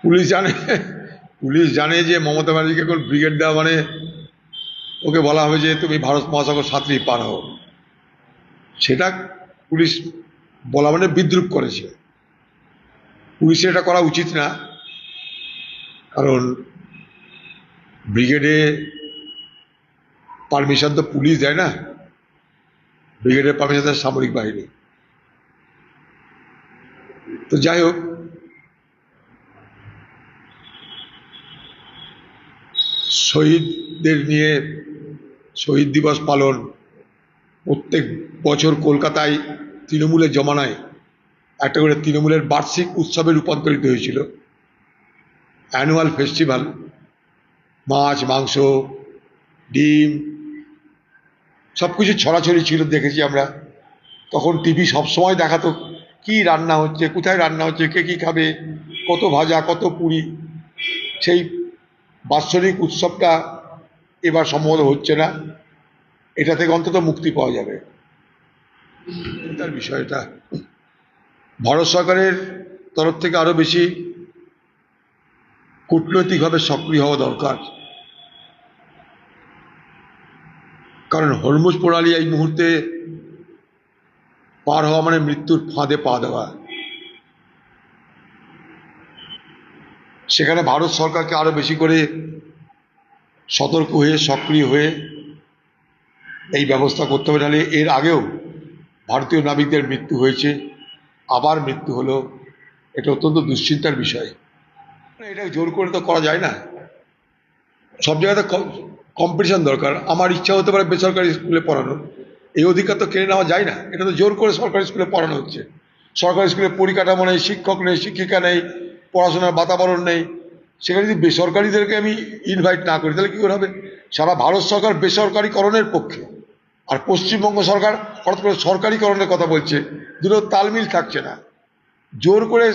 Police জানে, police জানে যে মমতা ব্যানার্জিকে এখন ব্রিগেড দেওয়া মানে ওকে বলা হবে যে তুমি ভারত মহাসাগর সাঁতরিয়ে পার হও। সেটা পুলিশ বলা মানে বিদ্রুপ করেছে। পুলিশের এটা করা উচিত না, কারণ ব্রিগেডে পারমিশন তো পুলিশ দেয় না, ব্রিগেডের পারমিশন দেয় সামরিক বাহিনী। তো যাই হোক, শহীদদের নিয়ে শহীদ দিবস পালন প্রত্যেক বছর কলকাতায় তৃণমূলের জমানায় একটা করে তৃণমূলের বার্ষিক উৎসবে রূপান্তরিত হয়েছিল। অ্যানুয়াল ফেস্টিভ্যাল, মাছ মাংস ডিম সব কিছু ছড়াছড়ি ছিল, দেখেছি আমরা। তখন টিভি সবসময় দেখাতো কি রান্না হচ্ছে, কোথায় রান্না হচ্ছে, কে কী খাবে, কত ভাজা কত পুরি। সেই বাৎসরিক উৎসবটা এবার সম্ভবত হচ্ছে না। এটা থেকে অন্তত মুক্তি পাওয়া যাবে। তার বিষয়টা ভারত সরকারের তরফ থেকে আরো বেশি কূটনৈতিকভাবে সক্রিয় হওয়া দরকার, কারণ হরমুজ প্রণালী এই মুহূর্তে পার হওয়া মানে মৃত্যুর ফাঁদে পা দেওয়া। সেখানে ভারত সরকারকে আরো বেশি করে সতর্ক হয়ে সক্রিয় হয়ে এই ব্যবস্থা করতে হবে। নাহলে এর আগেও ভারতীয় নাবিকদের মৃত্যু হয়েছে, আবার মৃত্যু হলো। এটা অত্যন্ত দুশ্চিন্তার বিষয়। এটা জোর করে তো করা যায় না, সব জায়গাতে কম্পিটিশন দরকার। আমার ইচ্ছা হতে পারে বেসরকারি স্কুলে পড়ানো, এই অধিকার তো কেড়ে নেওয়া যায় না। এটা তো জোর করে সরকারি স্কুলে পড়ানো হচ্ছে। সরকারি স্কুলে পরিকাঠামো নেই, শিক্ষক নেই, শিক্ষিকা নেই, পড়াশোনার বাতাবরণ নেই। সেখানে যদি বেসরকারিদেরকে আমি ইনভাইট না করি তাহলে কী করে হবে? সারা ভারত সরকার বেসরকারিকরণের পক্ষে, আর পশ্চিমবঙ্গ সরকার হঠাৎ করে সরকারিকরণের কথা বলছে। দুটো তালমিল থাকছে না। জোর করে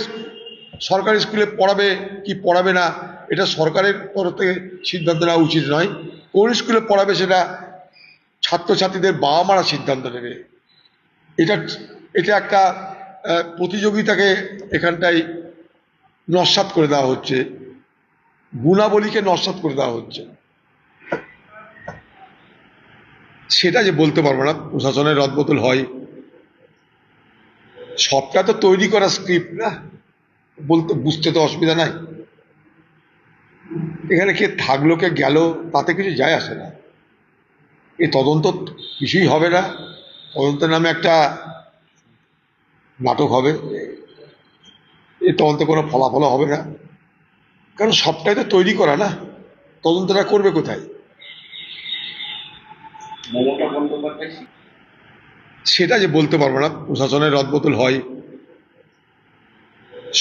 সরকারি স্কুলে পড়াবে কি পড়াবে না, এটা সরকারের তরফ থেকে সিদ্ধান্ত নেওয়া উচিত নয়। কোন স্কুলে পড়াবে সেটা ছাত্রছাত্রীদের বাবা মারা সিদ্ধান্ত নেবে। এটা এটা একটা প্রতিযোগিতাকে এখানটায় নস্যাৎ করে দেওয়া হচ্ছে, গুণাবলীকে নস্যাৎ করে দেওয়া হচ্ছে। সেটা যে বলতে পারবো না, প্রশাসনের রদবদল হয়, সবটা তো তৈরি করা স্ক্রিপ্ট না, বলতে বুঝতে তো অসুবিধা নাই। এখানে কে থাকলো কে গেল তাতে কিছু যায় আসে না। এই তদন্ত কিছুই হবে না, তদন্তের নামে একটা নাটক হবে, এই তদন্তে কোনো ফলাফল হবে না, কারণ সবটাই তো তৈরি করা না। তদন্তটা করবে কোথায়? সেটা যে বলতে পারবো না, প্রশাসনের রদবদল হয়,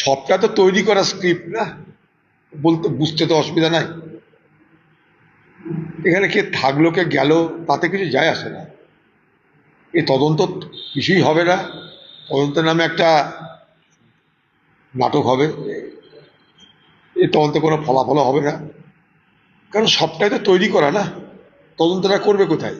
সবটা তো তৈরি করা স্ক্রিপ্ট না, বলতে বুঝতে তো অসুবিধা নাই। এখানে কে থাকলো কে গেল তাতে কিছু যায় আসে না। এই তদন্ত কিছুই হবে না, তদন্তের নামে একটা নাটক হবে, এই তদন্তে কোনো ফলাফল হবে না, কারণ সবটাই তো তৈরি করা না। তদন্তটা করবে কোথায়?